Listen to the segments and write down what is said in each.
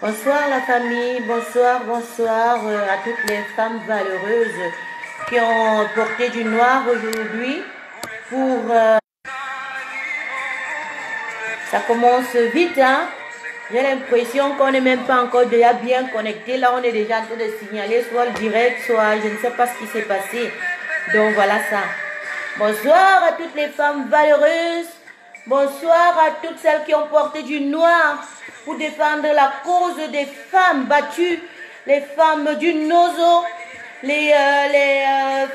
Bonsoir la famille, bonsoir, bonsoir à toutes les femmes valeureuses qui ont porté du noir aujourd'hui pour... ça commence vite, hein? J'ai l'impression qu'on n'est même pas encore déjà bien connecté. Là, on est déjà en train de signaler soit le direct, soit je ne sais pas ce qui s'est passé. Donc voilà ça. Bonsoir à toutes les femmes valeureuses. Bonsoir à toutes celles qui ont porté du noir pour défendre la cause des femmes battues, les femmes du Nozo, les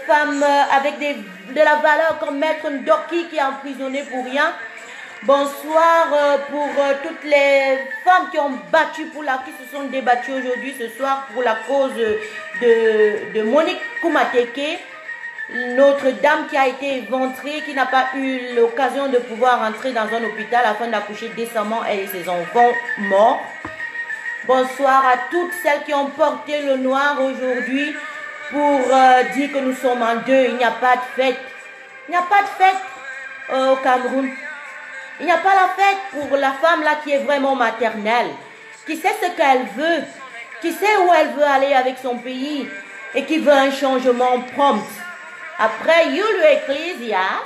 femmes avec de la valeur comme Maître Ndoki qui est emprisonné pour rien. Bonsoir pour toutes les femmes qui ont battu qui se sont débattues aujourd'hui, ce soir, pour la cause de Monique Koumateke, notre dame qui a été éventrée, qui n'a pas eu l'occasion de pouvoir entrer dans un hôpital afin d'accoucher décemment, elle et ses enfants morts. Bonsoir à toutes celles qui ont porté le noir aujourd'hui pour dire que nous sommes en deux. Il n'y a pas de fête. Il n'y a pas de fête au Cameroun. Il n'y a pas la fête pour la femme là qui est vraiment maternelle, qui sait ce qu'elle veut, qui sait où elle veut aller avec son pays et qui veut un changement prompt. Après Yulu Ecclesias,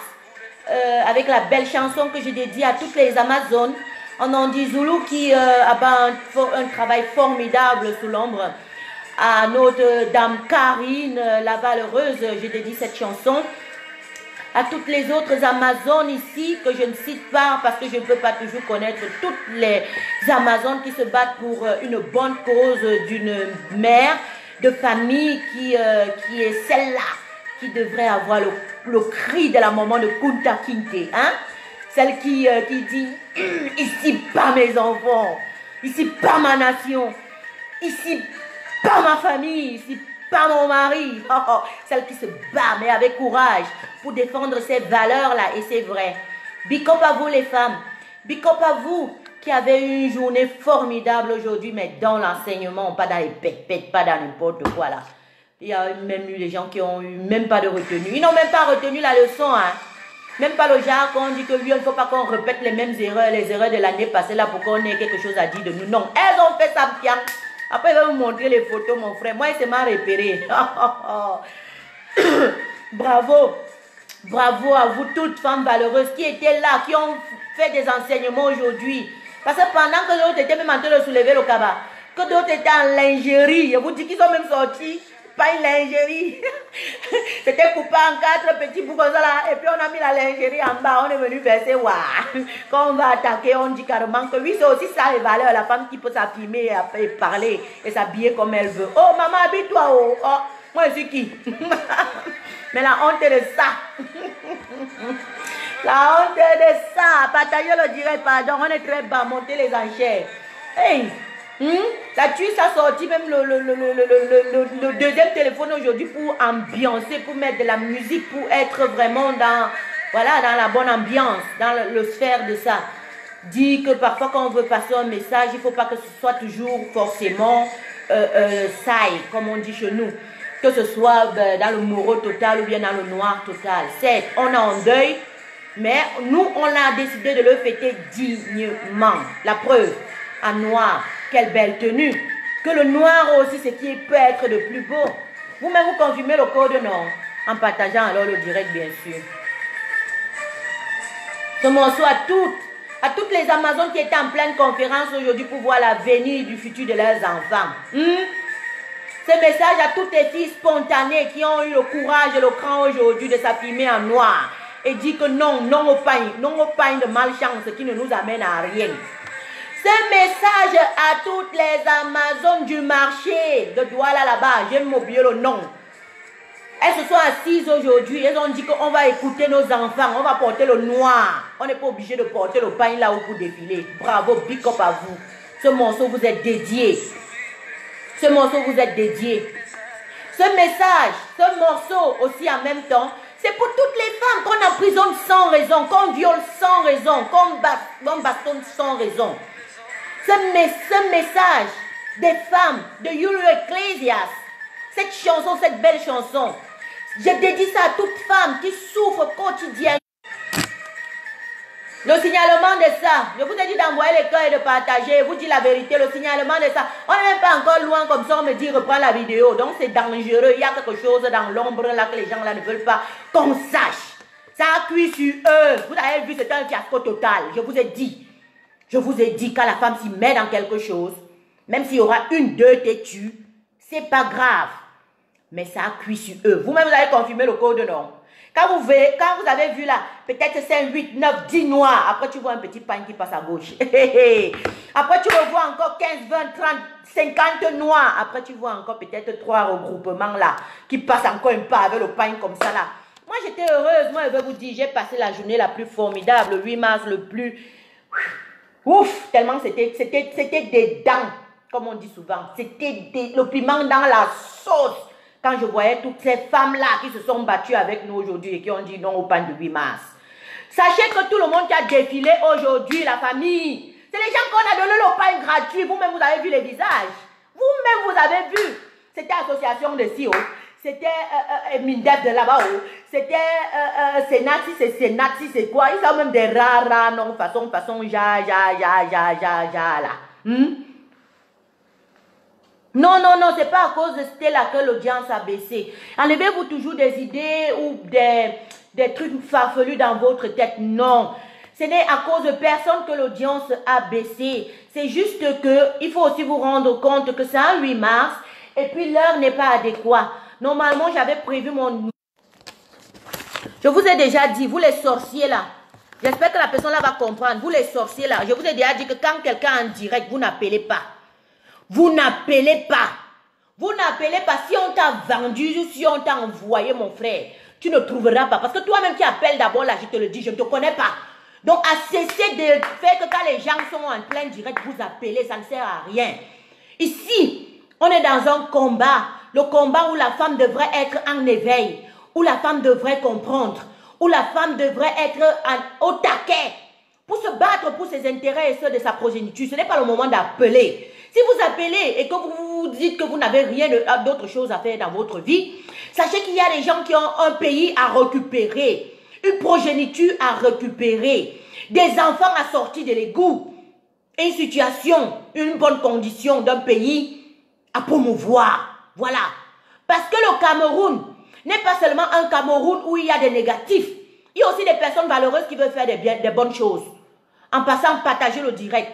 avec la belle chanson que je dédie à toutes les Amazones, en Andi Zulu qui a un travail formidable sous l'ombre. À notre dame Karine, la valeureuse, je dédie cette chanson. À toutes les autres Amazones ici, que je ne cite pas parce que je ne peux pas toujours connaître toutes les Amazones qui se battent pour une bonne cause d'une mère de famille qui est celle-là qui devrait avoir le cri de la maman de Kunta Kinte, hein? Celle qui dit « Ici pas mes enfants, ici pas ma nation, ici pas ma famille, ici pas mon mari. » Celle qui se bat mais avec courage pour défendre ces valeurs-là, et c'est vrai. Big up à vous les femmes, big up à vous qui avez eu une journée formidable aujourd'hui, mais dans l'enseignement, pas dans les pépettes, pas dans n'importe quoi là. Il y a même eu des gens qui ont eu même pas de retenue. Ils n'ont même pas retenu la leçon, hein. Même pas le genre qu'on dit que lui, il ne faut pas qu'on répète les mêmes erreurs, les erreurs de l'année passée là pour qu'on ait quelque chose à dire de nous. Non, elles ont fait ça bien. Après, je vais vous montrer les photos, mon frère. Moi, il m'a repéré. Bravo. Bravo à vous toutes femmes valeureuses qui étaient là, qui ont fait des enseignements aujourd'hui. Parce que pendant que d'autres étaient même en train de soulever le cabas, que d'autres étaient en lingerie, je vous dis qu'ils sont même sortis. Pas une lingerie. C'était coupé en 4 petits bouts comme ça là. Et puis on a mis la lingerie en bas. On est venu verser. Waouh. Quand on va attaquer, on dit carrément que oui, c'est aussi ça les valeurs. La femme qui peut s'affirmer et parler et s'habiller comme elle veut. Oh maman, habille-toi. Oh. Oh. Moi je suis qui? Mais la honte de ça. La honte de ça. Partagez le direct, pardon. On est très bas. Montez les enchères. Hey. La tuile a sorti même le deuxième téléphone aujourd'hui pour ambiancer, pour mettre de la musique, pour être vraiment dans la bonne ambiance, dans le sphère de ça. Dit que parfois quand on veut passer un message, il ne faut pas que ce soit toujours forcément saille, comme on dit chez nous. Que ce soit dans le moraux total ou bien dans le noir total. Certes, on est en deuil, mais nous, on a décidé de le fêter dignement. La preuve, en noir. Quelle belle tenue. Que le noir aussi, c'est qui peut être de plus beau. Vous-même, vous confirmez le code, non? En partageant alors le direct, bien sûr. Ce morceau à toutes les Amazones qui étaient en pleine conférence aujourd'hui pour voir l'avenir du futur de leurs enfants. Ce message à toutes les filles spontanées qui ont eu le courage et le cran aujourd'hui de s'affirmer en noir. Et dit que non, non au pain de malchance qui ne nous amène à rien. Ce message à toutes les Amazones du marché de Douala là-bas, j'ai oublié le nom. Elles se sont assises aujourd'hui, elles ont dit qu'on va écouter nos enfants, on va porter le noir. On n'est pas obligé de porter le pain là-haut pour défiler. Bravo, big up à vous. Ce morceau vous est dédié. Ce morceau vous est dédié. Ce message, ce morceau aussi en même temps, c'est pour toutes les femmes qu'on emprisonne sans raison, qu'on viole sans raison, qu'on bastonne sans raison. Ce message des femmes de Yulu Ecclesias, cette chanson, cette belle chanson, je dédie ça à toute femme qui souffre quotidiennement. Le signalement de ça, je vous ai dit d'envoyer les cœurs et de partager, vous dis la vérité, le signalement de ça, on n'est même pas encore loin comme ça, on me dit reprends la vidéo, donc c'est dangereux, il y a quelque chose dans l'ombre là que les gens là ne veulent pas qu'on sache. Ça a cuit sur eux, vous avez vu, c'est un fiasco total, je vous ai dit quand la femme s'y met dans quelque chose, même s'il y aura une, deux têtues, c'est pas grave, mais ça a cuit sur eux. Vous-même vous avez confirmé le code, non? Quand vous avez vu là, peut-être 5, 8, 9, 10 noirs, après tu vois un petit pain qui passe à gauche. Après tu revois encore 15, 20, 30, 50 noirs. Après tu vois encore peut-être 3 regroupements là, qui passent encore un pas avec le pain comme ça là. Moi j'étais heureuse, moi je vais vous dire, j'ai passé la journée la plus formidable, le 8 mars le plus... Ouf, tellement c'était des dents, comme on dit souvent. C'était le piment dans la sauce. Quand je voyais toutes ces femmes-là qui se sont battues avec nous aujourd'hui et qui ont dit non au pain du 8 mars. Sachez que tout le monde qui a défilé aujourd'hui, la famille, c'est les gens qu'on a donné le pain gratuit. Vous-même, vous avez vu les visages. Vous-même, vous avez vu. C'était association de CIO. C'était Mindef de là-bas. C'était Sénati, c'est Sénati, c'est quoi? Ils ont même des rares non, façon, ja, là. Non, c'est pas à cause de Stella que l'audience a baissé. Enlevez-vous toujours des idées ou des trucs farfelus dans votre tête. Non, ce n'est à cause de personne que l'audience a baissé. C'est juste que il faut aussi vous rendre compte que c'est un 8 mars et puis l'heure n'est pas adéquate. Normalement, j'avais prévu mon... Je vous ai déjà dit, vous les sorciers là, j'espère que la personne là va comprendre. Vous les sorciers là, je vous ai déjà dit que quand quelqu'un est en direct, vous n'appelez pas. Vous n'appelez pas. Vous n'appelez pas. Si on t'a vendu, si on t'a envoyé, mon frère, tu ne trouveras pas. Parce que toi-même qui appelles d'abord là, je te le dis, je ne te connais pas. Donc, à cesser de faire que quand les gens sont en plein direct, vous appelez, ça ne sert à rien. Ici, on est dans un combat. Le combat où la femme devrait être en éveil, où la femme devrait comprendre, où la femme devrait être au taquet pour se battre pour ses intérêts et ceux de sa progéniture. Ce n'est pas le moment d'appeler. Si vous appelez et que vous vous dites que vous n'avez rien d'autre chose à faire dans votre vie, sachez qu'il y a des gens qui ont un pays à récupérer, une progéniture à récupérer, des enfants à sortir de l'égout, une situation, une bonne condition d'un pays à promouvoir. Voilà. Parce que le Cameroun n'est pas seulement un Cameroun où il y a des négatifs. Il y a aussi des personnes valeureuses qui veulent faire des bonnes choses. En passant, partager le direct.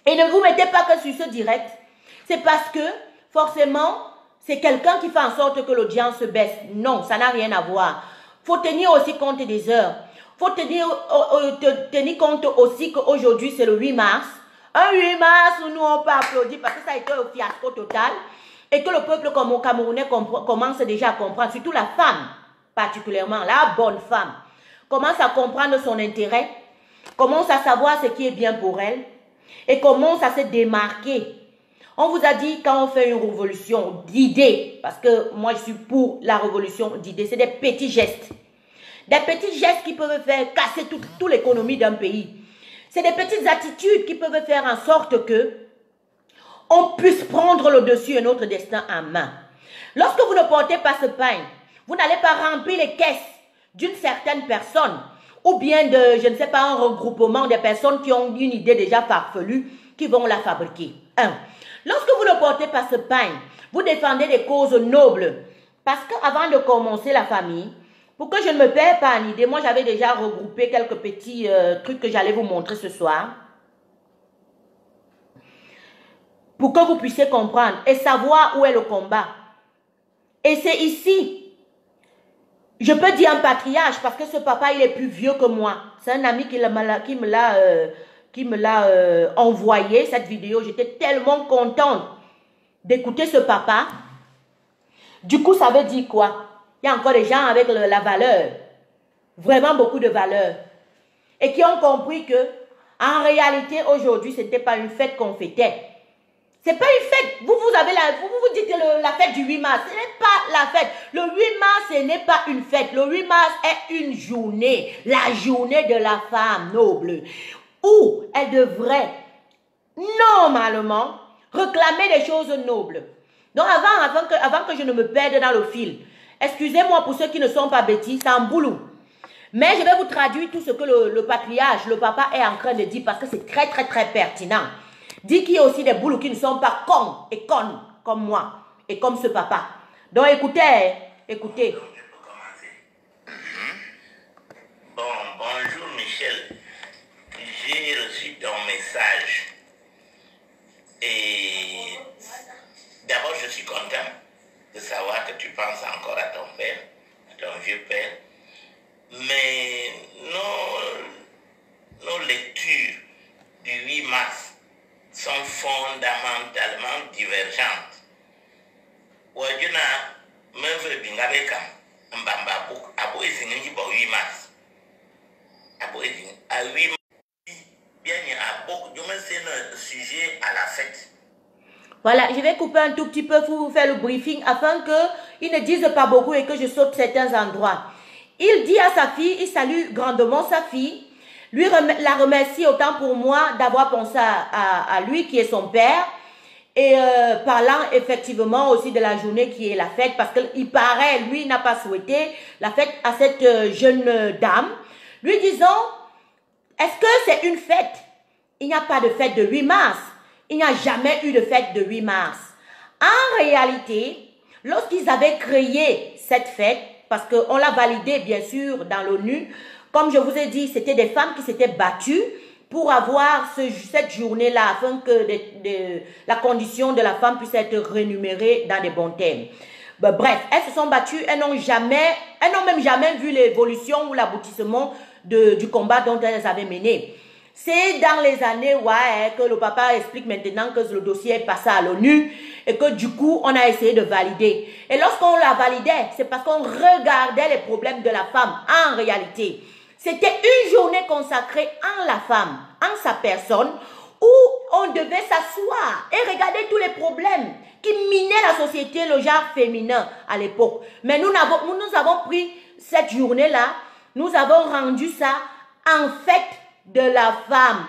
Et ne vous mettez pas que sur ce direct. C'est parce que, forcément, c'est quelqu'un qui fait en sorte que l'audience se baisse. Non, ça n'a rien à voir. Il faut tenir aussi compte des heures. Il faut tenir compte aussi qu'aujourd'hui, c'est le 8 mars. Un 8 mars où nous, on peut applaudir parce que ça a été un fiasco total. Et que le peuple camerounais commence déjà à comprendre, surtout la femme, particulièrement, la bonne femme, commence à comprendre son intérêt, commence à savoir ce qui est bien pour elle et commence à se démarquer. On vous a dit quand on fait une révolution d'idées, parce que moi je suis pour la révolution d'idées, c'est des petits gestes. Des petits gestes qui peuvent faire casser toute l'économie d'un pays. C'est des petites attitudes qui peuvent faire en sorte que on puisse prendre le dessus et notre destin en main. Lorsque vous ne portez pas ce pain, vous n'allez pas remplir les caisses d'une certaine personne ou bien de, je ne sais pas, un regroupement de personnes qui ont une idée déjà farfelue qui vont la fabriquer. Lorsque vous ne portez pas ce pain, vous défendez des causes nobles. Parce qu'avant de commencer la famille, pour que je ne me perds pas en idée, moi j'avais déjà regroupé quelques petits trucs que j'allais vous montrer ce soir. Pour que vous puissiez comprendre et savoir où est le combat. Et c'est ici, je peux dire un patriarche parce que ce papa, il est plus vieux que moi. C'est un ami qui me l'a envoyé, cette vidéo. J'étais tellement contente d'écouter ce papa. Du coup, ça veut dire quoi? Il y a encore des gens avec la valeur, vraiment beaucoup de valeur, et qui ont compris que, en réalité, aujourd'hui, ce n'était pas une fête qu'on fêtait. C'est pas une fête. Vous vous dites la fête du 8 mars. Ce n'est pas la fête. Le 8 mars, ce n'est pas une fête. Le 8 mars est une journée. La journée de la femme noble. Où elle devrait, normalement, réclamer des choses nobles. Donc, avant que je ne me perde dans le fil, excusez-moi pour ceux qui ne sont pas bêtis, c'est un boulot. Mais je vais vous traduire tout ce que le patriarche, le papa est en train de dire parce que c'est très, très, très pertinent. Dit qu'il y a aussi des boulots qui ne sont pas cons et connes comme moi et comme ce papa. Donc écoutez, écoutez. Bon, bonjour Michel. J'ai reçu ton message. Et d'abord, je suis content de savoir que tu penses encore à ton père, à ton vieux père. Mais nos lectures du 8 mars sont fondamentalement divergentes. Wajuna, même Bingabeka, Mbamba, Abo est signé pour 8 mars. Abo est signé à 8 mars. Bien, il y a beaucoup de sujet à la fête. Voilà, je vais couper un tout petit peu pour vous faire le briefing afin qu'ils ne disent pas beaucoup et que je saute certains endroits. Il dit à sa fille, il salue grandement sa fille, lui la remercie autant pour moi d'avoir pensé à lui qui est son père et parlant effectivement aussi de la journée qui est la fête parce qu'il paraît, lui n'a pas souhaité la fête à cette jeune dame, lui disant, est-ce que c'est une fête? Il n'y a pas de fête de 8 mars. Il n'y a jamais eu de fête de 8 mars. En réalité, lorsqu'ils avaient créé cette fête, parce qu'on l'a validée bien sûr dans l'ONU, comme je vous ai dit, c'était des femmes qui s'étaient battues pour avoir cette journée-là, afin que la condition de la femme puisse être rémunérée dans des bons termes. Ben, bref, elles se sont battues, elles n'ont même jamais vu l'évolution ou l'aboutissement du combat dont elles avaient mené. C'est dans les années que le papa explique maintenant que le dossier est passé à l'ONU et que du coup, on a essayé de valider. Et lorsqu'on l'a validé, c'est parce qu'on regardait les problèmes de la femme en réalité. C'était une journée consacrée en la femme, en sa personne, où on devait s'asseoir et regarder tous les problèmes qui minaient la société, le genre féminin à l'époque. Mais nous avons pris cette journée-là, nous avons rendu ça en fête de la femme.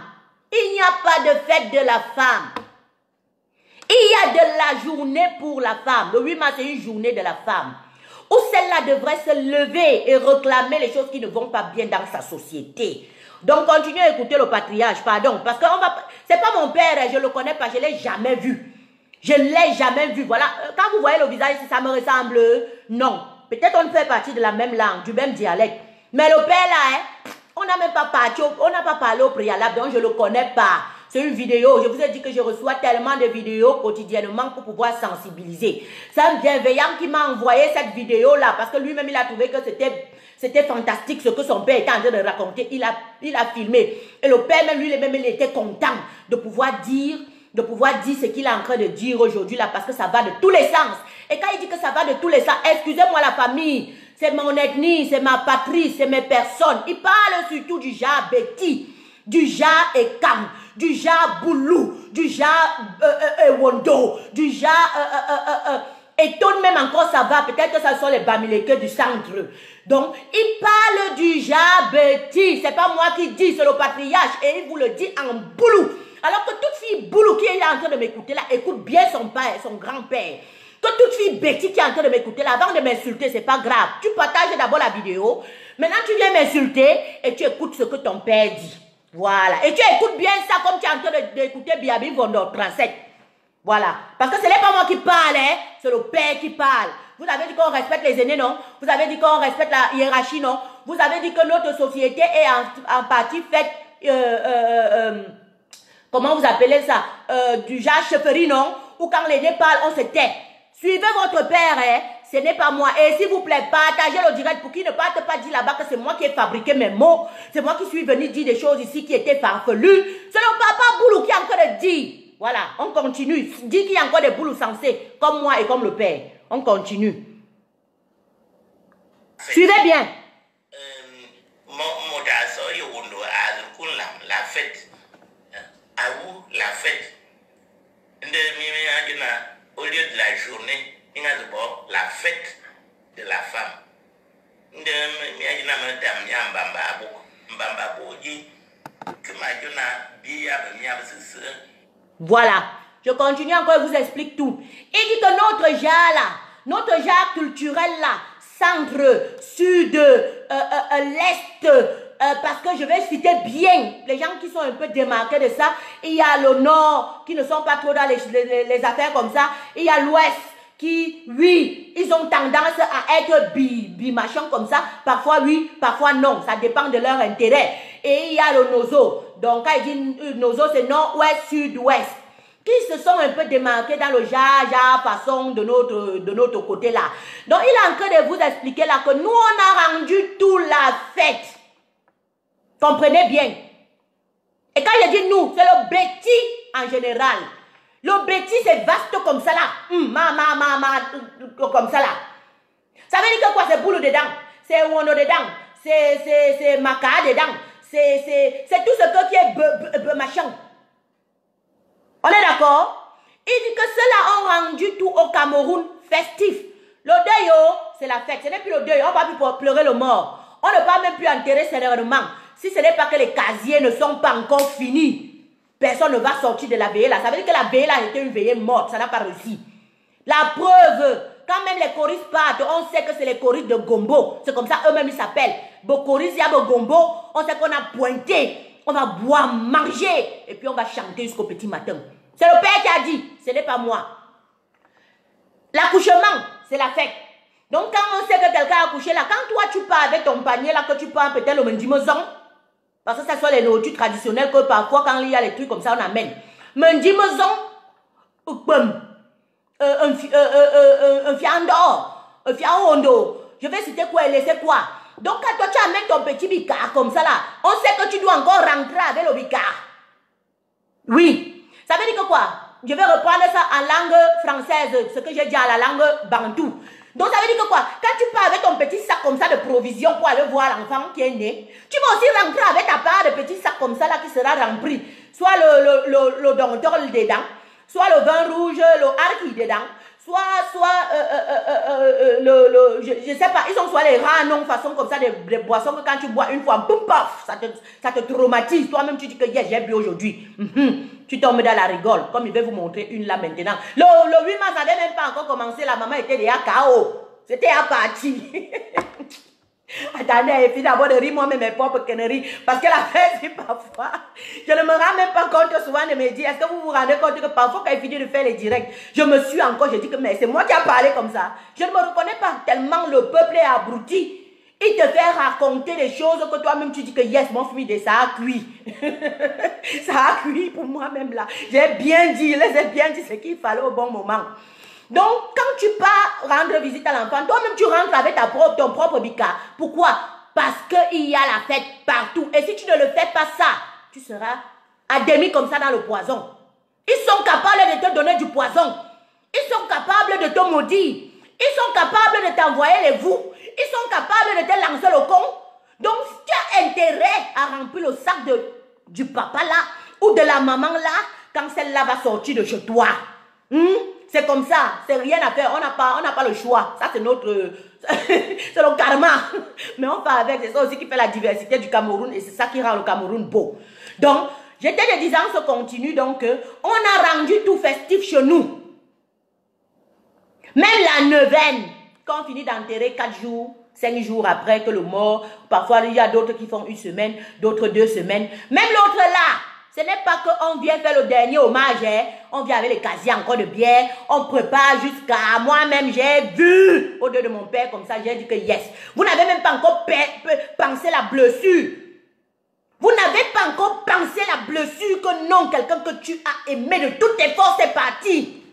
Il n'y a pas de fête de la femme. Il y a de la journée pour la femme. Le 8 mars, c'est une journée de la femme. Où celle-là devrait se lever et réclamer les choses qui ne vont pas bien dans sa société. Donc, continuez à écouter le patriarche, pardon. Parce que c'est pas mon père, je ne le connais pas, je ne l'ai jamais vu. Je ne l'ai jamais vu. Voilà, quand vous voyez le visage, si ça me ressemble, non. Peut-être on fait partie de la même langue, du même dialecte. Mais le père là, on n'a même pas parlé au préalable, donc je ne le connais pas. C'est une vidéo, je vous ai dit que je reçois tellement de vidéos quotidiennement pour pouvoir sensibiliser. C'est un bienveillant qui m'a envoyé cette vidéo-là, parce que lui-même, il a trouvé que c'était fantastique ce que son père était en train de raconter. Il a filmé. Et le père, même lui-même, il était content de pouvoir dire ce qu'il est en train de dire aujourd'hui là, parce que ça va de tous les sens. Et quand il dit que ça va de tous les sens, excusez-moi la famille, c'est mon ethnie, c'est ma patrie, c'est mes personnes. Il parle surtout du genre Betty, du genre Ekam, du genre Boulou, du genre Wondo, du genre Eton même encore ça va, peut-être que ça sont les Bamileke du centre. Donc, il parle du genre Betty, c'est pas moi qui dis, c'est le patriarche et il vous le dit en Boulou. Alors que toute fille Boulou qui est là en train de m'écouter là, écoute bien son père, son grand-père. Que toute fille Betty qui est en train de m'écouter là, avant de m'insulter, c'est pas grave. Tu partages d'abord la vidéo. Maintenant, tu viens m'insulter et tu écoutes ce que ton père dit. Voilà. Et tu écoutes bien ça comme tu es en train d'écouter Biabi Vondo 37. Voilà. Parce que ce n'est pas moi qui parle, hein. C'est le père qui parle. Vous avez dit qu'on respecte les aînés, non? Vous avez dit qu'on respecte la hiérarchie, non? Vous avez dit que notre société est en partie faite... comment vous appelez ça? Du genre chefferie, non? Ou quand l'aîné parle, on se tait. Suivez votre père, hein? Ce n'est pas moi. Et s'il vous plaît, partagez le direct pour qu'il ne parte pas dire là-bas que c'est moi qui ai fabriqué mes mots. C'est moi qui suis venu dire des choses ici qui étaient farfelues. C'est le papa Boulou qui est encore de dire. Voilà, on continue. Dit qu'il y a encore des Boulous sensés, comme moi et comme le père. On continue. Suivez bien. La fête. À vous, la fête. Au lieu de la journée, il y a d'abord la fête de la femme. Voilà, je continue encore et vous explique tout. Il dit que notre genre là, notre genre culturel là, centre, sud, l'est, parce que je vais citer bien les gens qui sont un peu démarqués de ça. Il y a le nord qui ne sont pas trop dans les affaires comme ça. Il y a l'ouest qui, oui, ils ont tendance à être bi-machin comme ça. Parfois oui, parfois non. Ça dépend de leur intérêt. Et il y a le nozo. Donc quand il dit nozo, c'est nord-ouest, sud-ouest, qui se sont un peu démarqués dans le jaja façon de notre côté là. Donc il est en train de vous expliquer là que nous on a rendu tout la fête. Comprenez bien. Et quand je dis nous, c'est le bêtis en général. Le bêtis c'est vaste comme ça là. Comme ça là. Ça veut dire que quoi? C'est boulot dedans. C'est wono dedans. C'est maca dedans. C'est tout ce qui est machin. On est d'accord? Il dit que ceux-là ont rendu tout au Cameroun festif. Le deuil, c'est la fête. Ce n'est plus le deuil. On ne va plus pleurer le mort. On ne va même plus enterrer sérieusement. Si ce n'est pas que les casiers ne sont pas encore finis, personne ne va sortir de la veillée là. Ça veut dire que la veillée là était une veillée morte. Ça n'a pas réussi. La preuve, quand même les choristes partent, on sait que c'est les choristes de Gombo. C'est comme ça eux-mêmes ils s'appellent. Choristes, il y a Gombo. On sait qu'on a pointé. On va boire, manger, et puis on va chanter jusqu'au petit matin. C'est le père qui a dit, ce n'est pas moi. L'accouchement, c'est la fête. Donc quand on sait que quelqu'un a accouché là, quand toi tu pars avec ton panier là, que tu prends peut-être le mendimozon, parce que ça soit les nourritures traditionnelles que parfois quand il y a les trucs comme ça on amène. Mendimozon, un fiandor, un fiaondo, je vais citer quoi et laisser quoi. Donc quand toi tu amènes ton petit bicard comme ça là, on sait que tu dois encore rentrer avec le bicard. Oui. Ça veut dire que quoi? Je vais reprendre ça en langue française, ce que j'ai dit à la langue bantou. Donc ça veut dire que quoi? Quand tu pars avec ton petit sac comme ça de provision pour aller voir l'enfant qui est né, tu vas aussi rentrer avec ta part de petit sac comme ça là qui sera rempli. Soit le dontol dedans, soit le vin rouge, le harki dedans, soit je sais pas, ils ont soit les ranons, façon comme ça, des boissons que quand tu bois une fois, boum, paf, ça te traumatise. Toi-même, tu dis que yes, j'ai bu aujourd'hui. Tu tombes dans la rigole, comme il va vous montrer une là maintenant. Le 8 mars, ça n'avait même pas encore commencé, la maman était déjà KO. C'était à partir. Attendez, et puis d'abord de rire moi-même mes propres conneries. Parce que la fête, c'est parfois, je ne me rends même pas compte souvent de mes dires. Est-ce que vous vous rendez compte que parfois quand il finit de faire les directs, je me suis encore, je dis que mais c'est moi qui a parlé comme ça. Je ne me reconnais pas tellement le peuple est abruti. Il te fait raconter des choses que toi-même tu dis que yes, mon fils, ça a cuit. Ça a cuit pour moi-même là. J'ai bien dit ce qu'il fallait au bon moment. Donc, quand tu pars rendre visite à l'enfant, toi-même tu rentres avec ton propre bicard. Pourquoi? Parce qu'il y a la fête partout. Et si tu ne le fais pas ça, tu seras à demi comme ça dans le poison. Ils sont capables de te donner du poison. Ils sont capables de te maudire. Ils sont capables de t'envoyer les vous. Ils sont capables de te lancer le con. Donc, si tu as intérêt à remplir le sac du papa là, ou de la maman là, quand celle-là va sortir de chez toi, c'est comme ça, c'est rien à faire, on n'a pas le choix. Ça, c'est notre... c'est le karma. Mais on fait avec, c'est ça aussi qui fait la diversité du Cameroun et c'est ça qui rend le Cameroun beau. Donc, j'étais de disant, se continue, donc, on a rendu tout festif chez nous. Même la neuvaine, quand on finit d'enterrer 4 jours, 5 jours après que le mort, parfois il y a d'autres qui font 1 semaine, d'autres 2 semaines. Même l'autre là, ce n'est pas qu'on vient faire le dernier hommage, hein. On vient avec les casiers encore de bière, on prépare jusqu'à moi-même, j'ai vu au deux de mon père comme ça, j'ai dit que yes. Vous n'avez même pas encore pensé la blessure. Vous n'avez pas encore pensé la blessure que non, quelqu'un que tu as aimé de toutes tes forces est parti.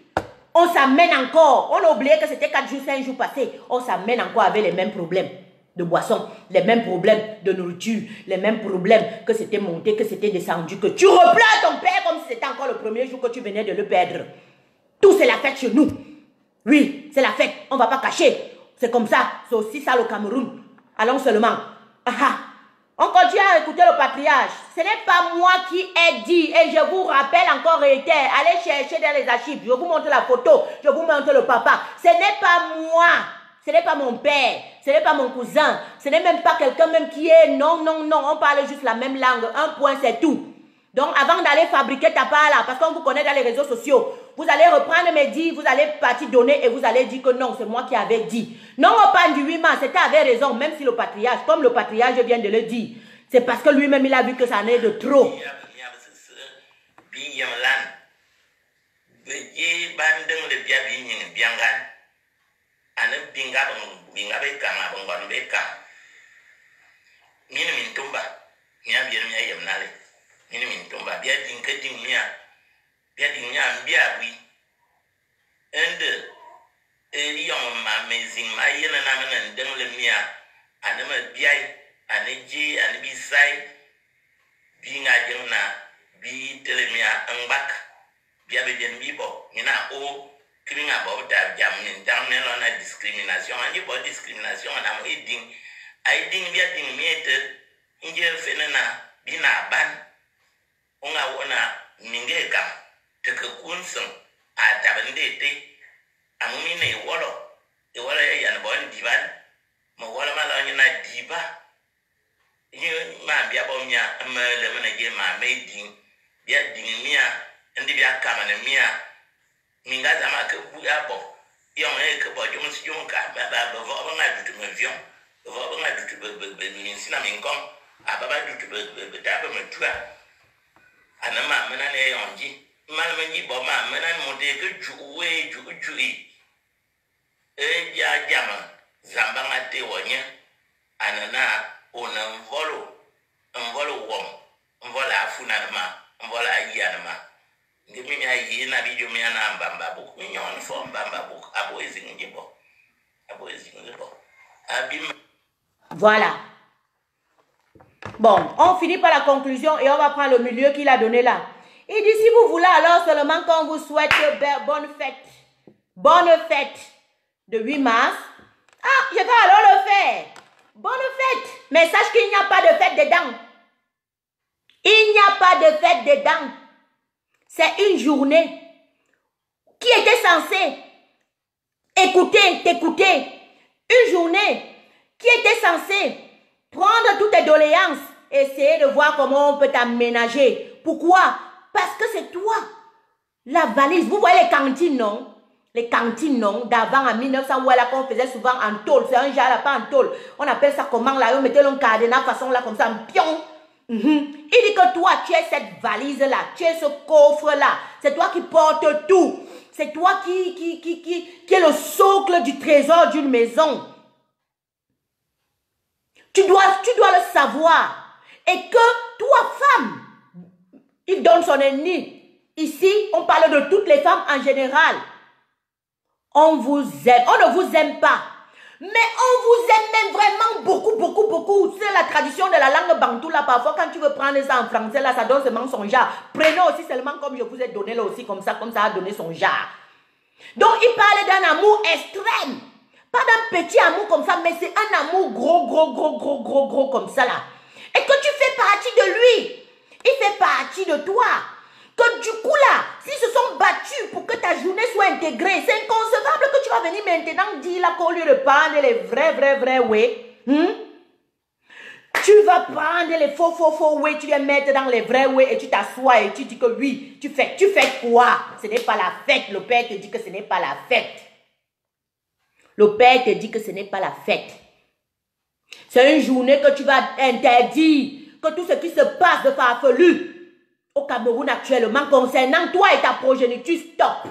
On s'amène encore, on a oublié que c'était 4 jours, 5 jours passés, on s'amène encore avec les mêmes problèmes de boisson, les mêmes problèmes de nourriture, les mêmes problèmes que c'était monté, que c'était descendu, que tu repleures ton père comme si c'était encore le premier jour que tu venais de le perdre. Tout c'est la fête chez nous. Oui, c'est la fête, on ne va pas cacher. C'est comme ça, c'est aussi ça le Cameroun. Allons seulement. On continue à écouter le patriarche. Ce n'est pas moi qui ai dit, et je vous rappelle encore et allez chercher dans les archives, je vous montre la photo, je vous montre le papa. Ce n'est pas moi. Ce n'est pas mon père, ce n'est pas mon cousin, ce n'est même pas quelqu'un même qui est... Non, on parle juste la même langue. Un point, c'est tout. Donc, avant d'aller fabriquer ta part là, parce qu'on vous connaît dans les réseaux sociaux, vous allez reprendre mes dits, vous allez partir donner et vous allez dire que non, c'est moi qui avais dit. Non, on parle du 8 mars, c'était avec raison, même si le patriarche, comme le patriarche vient de le dire, c'est parce que lui-même il a vu que ça en est de trop. Discrimination, discrimination, I ding bia ding miete inje fenena bina ban unga wona minge kam te ke kunsun a tabande te amumi ne wolo e wala ya yan bon diban mo wala mala nyina diba yi ma bia bo nya ma le mena je ma medin bia ding mia ndi bia kama ne mia minga zama ke bu ya bo yo e ke bo jom si jom ka ba vo nga du me vion Vobanga du minsina minkom ababa du taba matua anama mena ne yonji malmanji bo ma mena mode ke juwe juwi e ja jama zambanga te wonya anana ona mvolo wom mvola afuna ma mvola ayanama ngimi mi ayi na bijo mi ana mbamba bu minyon fo mbamba bu abo ezingibo abim. Voilà. Bon, on finit par la conclusion et on va prendre le milieu qu'il a donné là. Il dit, si vous voulez alors seulement qu'on vous souhaite bonne fête de 8 mars. Ah, je vais alors le faire. Bonne fête. Mais sache qu'il n'y a pas de fête dedans. Il n'y a pas de fête dedans. C'est une journée qui était censée t'écouter. Une journée qui était censé prendre toutes tes doléances et essayer de voir comment on peut t'aménager. Pourquoi? Parce que c'est toi. La valise, vous voyez les cantines, non? Les cantines, non? D'avant, en 1900, voilà qu'on faisait souvent en tôle. C'est un genre là, pas en tôle. On appelle ça comment là? On mettait le cadenas façon là, comme ça, en pion. Il dit que toi, tu es cette valise-là, tu es ce coffre-là. C'est toi qui portes tout. C'est toi qui est le socle du trésor d'une maison. Tu dois le savoir. Et que toi, femme, il donne son ennemi. Ici, on parle de toutes les femmes en général. On vous aime. On ne vous aime pas. Mais on vous aime même vraiment beaucoup. C'est la tradition de la langue bantou là. Parfois, quand tu veux prendre ça en français, là, ça donne seulement son genre. Prenez aussi seulement comme je vous ai donné là aussi, comme ça a donné son genre. Donc, il parle d'un amour extrême. Pas d'un petit amour comme ça, mais c'est un amour gros comme ça là. Et que tu fais partie de lui. Il fait partie de toi. Que du coup là, s'ils se sont battus pour que ta journée soit intégrée, c'est inconcevable que tu vas venir maintenant dire là qu'au lieu de prendre les vrais ouais. Tu vas prendre les faux ouais, tu les mettre dans les vrais ouais et tu t'assois et tu dis que oui, tu fais quoi? Ce n'est pas la fête. Le père te dit que ce n'est pas la fête. Le père te dit que ce n'est pas la fête. C'est une journée que tu vas interdire, que tout ce qui se passe de farfelu au Cameroun actuellement concernant toi et ta progéniture, stop.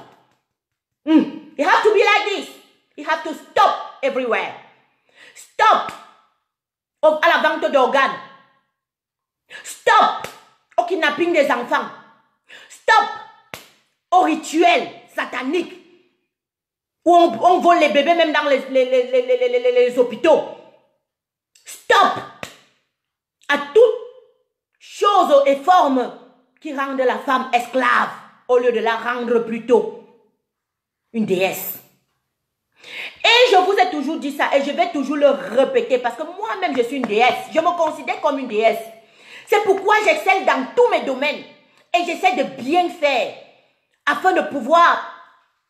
It have to be like this. It have to stop everywhere. Stop à la vente d'organes. Stop au kidnapping des enfants. Stop au rituel satanique où on vole les bébés même dans les hôpitaux. Stop à toute chose et forme qui rendent la femme esclave au lieu de la rendre plutôt une déesse. Et je vous ai toujours dit ça et je vais toujours le répéter parce que moi-même je suis une déesse. Je me considère comme une déesse. C'est pourquoi j'excelle dans tous mes domaines et j'essaie de bien faire afin de pouvoir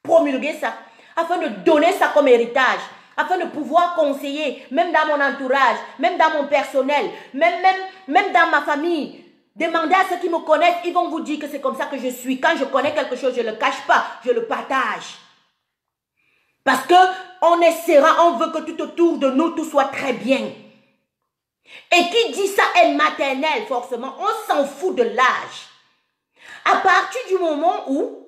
promulguer ça, afin de donner ça comme héritage, afin de pouvoir conseiller, même dans mon entourage, même dans mon personnel, même dans ma famille. Demandez à ceux qui me connaissent, ils vont vous dire que c'est comme ça que je suis. Quand je connais quelque chose, je ne le cache pas, je le partage. Parce que on essaiera, on veut que tout autour de nous, tout soit très bien. Et qui dit ça est maternel, forcément. On s'en fout de l'âge. À partir du moment où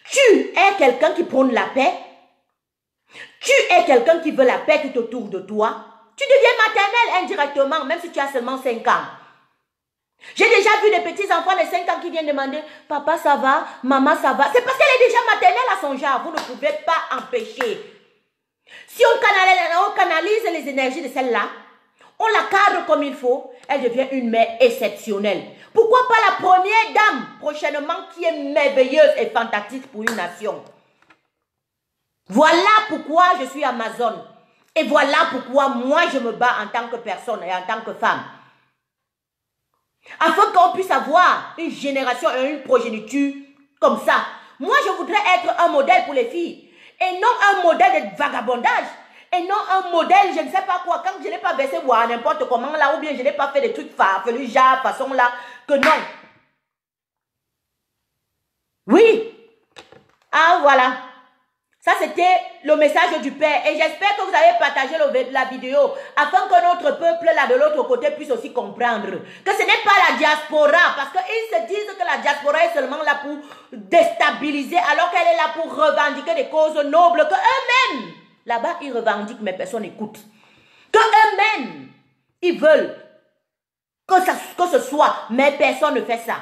tu es quelqu'un qui prône la paix, tu es quelqu'un qui veut la paix tout autour de toi, tu deviens maternel indirectement, même si tu as seulement 5 ans. J'ai déjà vu des petits enfants de 5 ans qui viennent demander « Papa, ça va? Maman, ça va? » C'est parce qu'elle est déjà maternelle à son genre. Vous ne pouvez pas empêcher. Si on canalise les énergies de celle-là, on la cadre comme il faut, elle devient une mère exceptionnelle. Pourquoi pas la première dame prochainement qui est merveilleuse et fantastique pour une nation? Voilà pourquoi je suis Amazon. Et voilà pourquoi moi je me bats en tant que personne et en tant que femme. Afin qu'on puisse avoir une génération et une progéniture comme ça. Moi je voudrais être un modèle pour les filles. Et non un modèle de vagabondage. Et non un modèle, je ne sais pas quoi. Quand je n'ai pas versé voir n'importe comment là, ou bien je n'ai pas fait des trucs farfelus, genre, façon là, que non. Oui. Ah, voilà. Ça, c'était le message du Père. Et j'espère que vous avez partagé la vidéo afin que notre peuple, là, de l'autre côté, puisse aussi comprendre que ce n'est pas la diaspora. Parce qu'ils se disent que la diaspora est seulement là pour déstabiliser, alors qu'elle est là pour revendiquer des causes nobles que eux-mêmes, là-bas, ils revendiquent, mais personne n'écoute. Que eux-mêmes, ils veulent que ce soit, mais personne ne fait ça.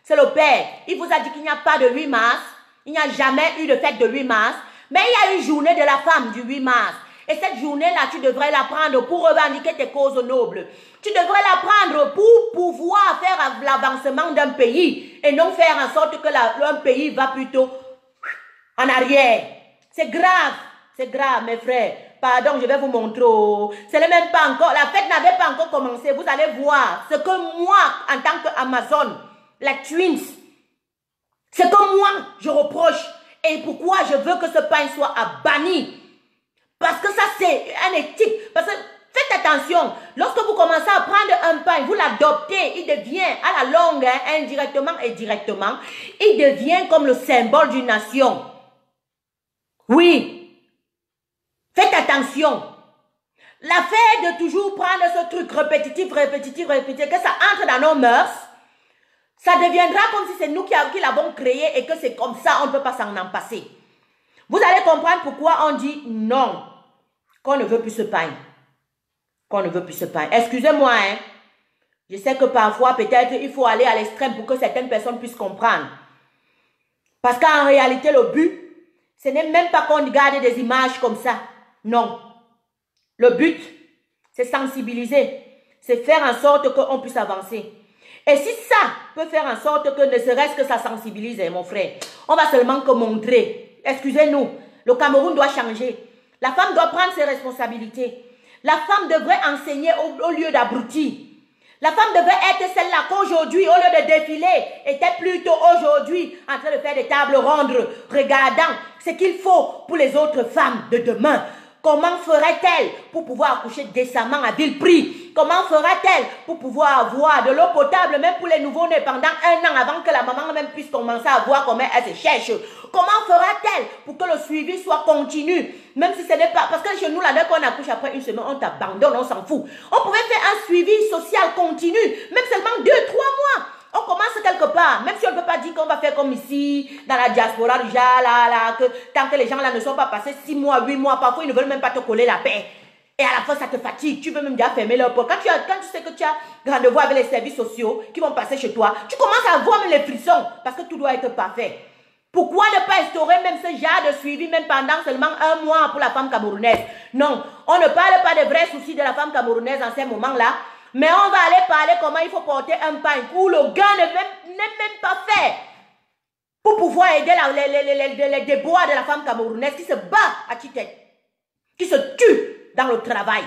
C'est le Père. Il vous a dit qu'il n'y a pas de 8 mars. Il n'y a jamais eu de fête de 8 mars. Mais il y a une journée de la femme du 8 mars. Et cette journée-là, tu devrais la prendre pour revendiquer tes causes nobles. Tu devrais la prendre pour pouvoir faire l'avancement d'un pays. Et non faire en sorte que un pays va plutôt en arrière. C'est grave. C'est grave, mes frères. Pardon, je vais vous montrer. Ce n'est même pas encore. La fête n'avait pas encore commencé. Vous allez voir ce que moi, en tant qu'Amazon, la Twins, ce que moi, je reproche. Et pourquoi je veux que ce pain soit banni. Parce que ça, c'est un éthique. Parce que faites attention. Lorsque vous commencez à prendre un pain, vous l'adoptez, il devient à la longue, indirectement et directement, il devient comme le symbole d'une nation. Oui. Faites attention. L'affaire de toujours prendre ce truc répétitif, que ça entre dans nos mœurs, ça deviendra comme si c'est nous qui l'avons créé et que c'est comme ça, on ne peut pas s'en en passer. Vous allez comprendre pourquoi on dit non, qu'on ne veut plus ce pain. Qu'on ne veut plus ce pain. Excusez-moi, hein. Je sais que parfois, peut-être, il faut aller à l'extrême pour que certaines personnes puissent comprendre. Parce qu'en réalité, le but, ce n'est même pas qu'on garde des images comme ça. Non. Le but, c'est sensibiliser. C'est faire en sorte qu'on puisse avancer. Et si ça peut faire en sorte que ne serait-ce que ça sensibilise, mon frère, on va seulement que montrer. Excusez-nous, le Cameroun doit changer. La femme doit prendre ses responsabilités. La femme devrait enseigner au lieu d'abrutir. La femme devrait être celle-là qu'aujourd'hui, au lieu de défiler, était plutôt aujourd'hui en train de faire des tables rondes, regardant ce qu'il faut pour les autres femmes de demain. Comment ferait-elle pour pouvoir accoucher décemment à vil prix? Comment fera-t-elle pour pouvoir avoir de l'eau potable même pour les nouveaux-nés pendant 1 an avant que la maman même puisse commencer à voir comment elle se cherche? Comment fera-t-elle pour que le suivi soit continu? Même si ce n'est pas... Parce que chez nous, là, dès qu'on accouche après 1 semaine, on t'abandonne, on s'en fout. On pourrait faire un suivi social continu, même seulement 2-3 mois. On commence quelque part, même si on ne peut pas dire qu'on va faire comme ici, dans la diaspora, déjà, là, que tant que les gens là ne sont pas passés 6 mois, 8 mois, parfois ils ne veulent même pas te coller la paix. Et à la fin, ça te fatigue, tu veux même déjà fermer leur porte. Quand tu sais que tu as rendez-vous avec les services sociaux qui vont passer chez toi, tu commences à avoir même les frissons, parce que tout doit être parfait. Pourquoi ne pas instaurer même ce genre de suivi, même pendant seulement 1 mois pour la femme camerounaise? Non, on ne parle pas des vrais soucis de la femme camerounaise en ces moments-là. Mais on va aller parler comment il faut porter un pain où le gars n'est même pas fait pour pouvoir aider les déboires de la femme camerounaise qui se bat à tue-tête, qui se tue dans le travail.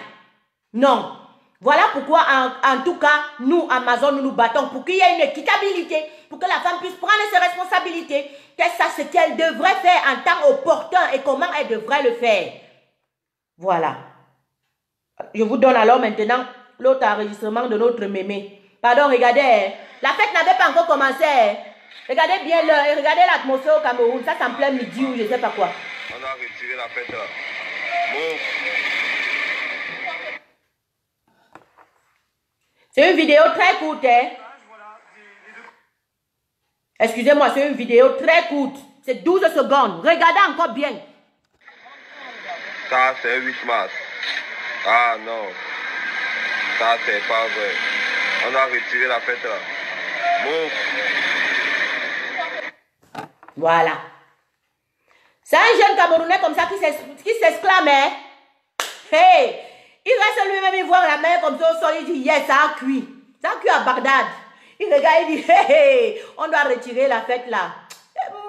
Non. Voilà pourquoi, en tout cas, nous, Amazon, nous nous battons pour qu'il y ait une équitabilité, pour que la femme puisse prendre ses responsabilités, qu'elle sache ce qu'elle devrait faire en temps opportun et comment elle devrait le faire. Voilà. Je vous donne alors maintenant l'autre enregistrement de notre mémé Pardon, regardez. Hein. La fête n'avait pas encore commencé. Hein. Regardez bien l'heure et regardez l'atmosphère au Cameroun. Ça, c'est en plein midi ou je ne sais pas quoi. On a retiré la fête là. Bon. C'est une vidéo très courte. Hein. Excusez-moi, c'est une vidéo très courte. C'est 12 secondes. Regardez encore bien. Ça, c'est 8 mars. Ah non. Ça, c'est pas vrai. On a retiré la fête là. Bon. Voilà. C'est un jeune Camerounais comme ça qui s'exclame. Hein? Hey! Il reste lui-même, il voit la main comme ça au sol, il dit, yes, ça a cuit. Ça a cuit à Bagdad. Il regarde, il dit, hey, on doit retirer la fête là.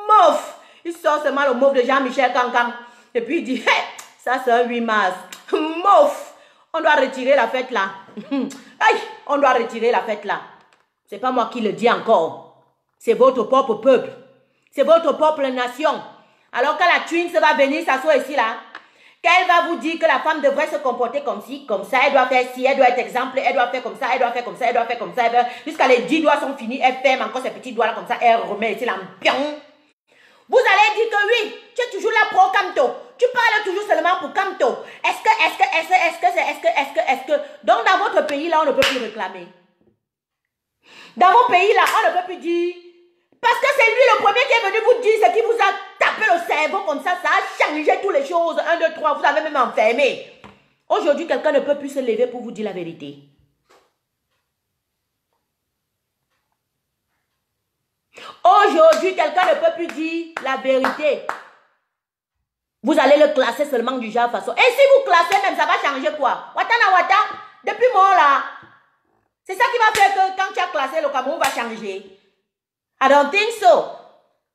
Mouf! Il sort seulement le mouf de Jean-Michel Cancan. Et puis il dit, hey, ça c'est un 8 mars. Mouf! On doit retirer la fête là. Aïe, on doit retirer la fête là. C'est pas moi qui le dis encore. C'est votre propre peuple. C'est votre propre nation. Alors quand la Twins va venir s'asseoir ici là, qu'elle va vous dire que la femme devrait se comporter comme ci, comme ça, elle doit faire ci, elle doit être exemple, elle doit faire comme ça, elle doit faire comme ça, elle doit faire comme ça, jusqu'à les 10 doigts sont finis, elle ferme encore ses petits doigts là comme ça, elle remet ici là, pion. Vous allez dire que oui, tu es toujours là pour Camto, tu parles toujours seulement pour Camto. Est-ce que, donc dans votre pays là, on ne peut plus réclamer. Dans vos pays là, on ne peut plus dire, parce que c'est lui le premier qui est venu vous dire ce qui vous a tapé le cerveau comme ça a changé toutes les choses. 1, 2, 3, vous avez même enfermé. Aujourd'hui, quelqu'un ne peut plus se lever pour vous dire la vérité. Aujourd'hui, quelqu'un ne peut plus dire la vérité. Vous allez le classer seulement du genre façon. Et si vous classez même, ça va changer quoi? Watana Wata, depuis moi là. C'est ça qui va faire que quand tu as classé, le Cameroun va changer. I don't think so.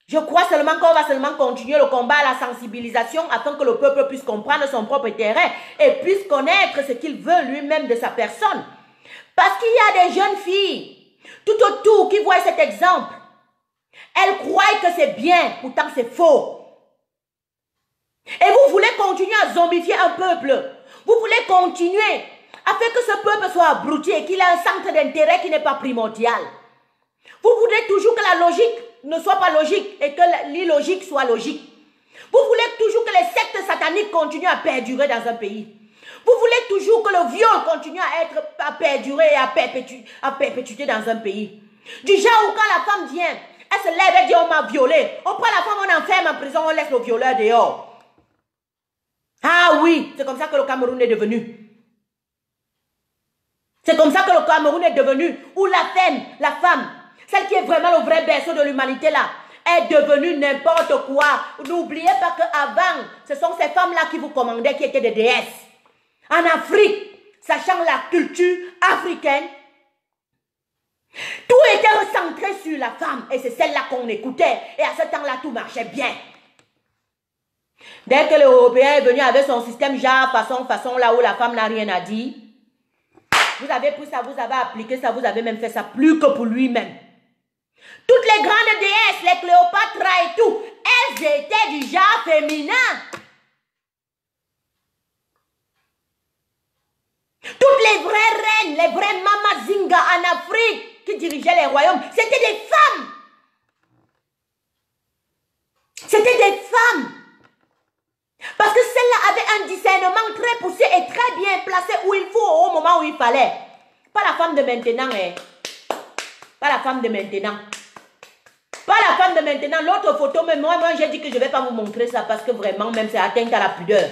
Je crois seulement qu'on va seulement continuer le combat, la sensibilisation afin que le peuple puisse comprendre son propre terrain et puisse connaître ce qu'il veut lui-même de sa personne. Parce qu'il y a des jeunes filles tout autour qui voient cet exemple. Elles croient que c'est bien, pourtant c'est faux. Et vous voulez continuer à zombifier un peuple. Vous voulez continuer afin que ce peuple soit abruti et qu'il ait un centre d'intérêt qui n'est pas primordial. Vous voulez toujours que la logique ne soit pas logique et que l'illogique soit logique. Vous voulez toujours que les sectes sataniques continuent à perdurer dans un pays. Vous voulez toujours que le viol continue à perdurer et à perpétuer dans un pays. Du genre où quand la femme vient, elle se lève et dit on m'a violé. On prend la femme, on enferme en prison, on laisse le violeur dehors. Ah oui, c'est comme ça que le Cameroun est devenu. C'est comme ça que le Cameroun est devenu. Où la femme, celle qui est vraiment le vrai berceau de l'humanité là, est devenue n'importe quoi. N'oubliez pas qu'avant, ce sont ces femmes-là qui vous commandaient, qui étaient des déesses. En Afrique, sachant la culture africaine, tout était recentré sur la femme. Et c'est celle-là qu'on écoutait. Et à ce temps-là, tout marchait bien. Dès que l'Européen est venu avec son système genre, façon, là où la femme n'a rien à dire, vous avez pris ça, vous avez appliqué ça, vous avez même fait ça plus que pour lui-même. Toutes les grandes déesses, les Cléopâtre et tout, elles étaient du genre féminin. Toutes les vraies reines, les vraies Mama Zinga en Afrique qui dirigeaient les royaumes, c'était des femmes. C'était des femmes. Parce que celle-là avait un discernement très poussé et très bien placé où il faut au moment où il fallait. Pas la femme de maintenant, hein. Pas la femme de maintenant. Pas la femme de maintenant. L'autre photo, mais moi j'ai dit que je ne vais pas vous montrer ça parce que vraiment, même c'est atteinte à la pudeur.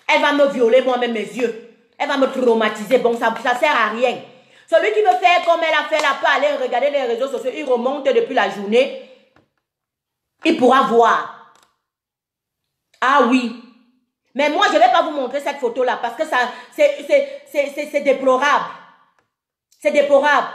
Elle va me violer moi-même mes yeux. Elle va me traumatiser. Bon, ça ne sert à rien. Celui qui veut faire comme elle a fait là, peut aller regarder les réseaux sociaux. Il remonte depuis la journée. Il pourra voir. Ah oui. Mais moi, je ne vais pas vous montrer cette photo-là parce que ça, c'est déplorable. C'est déplorable.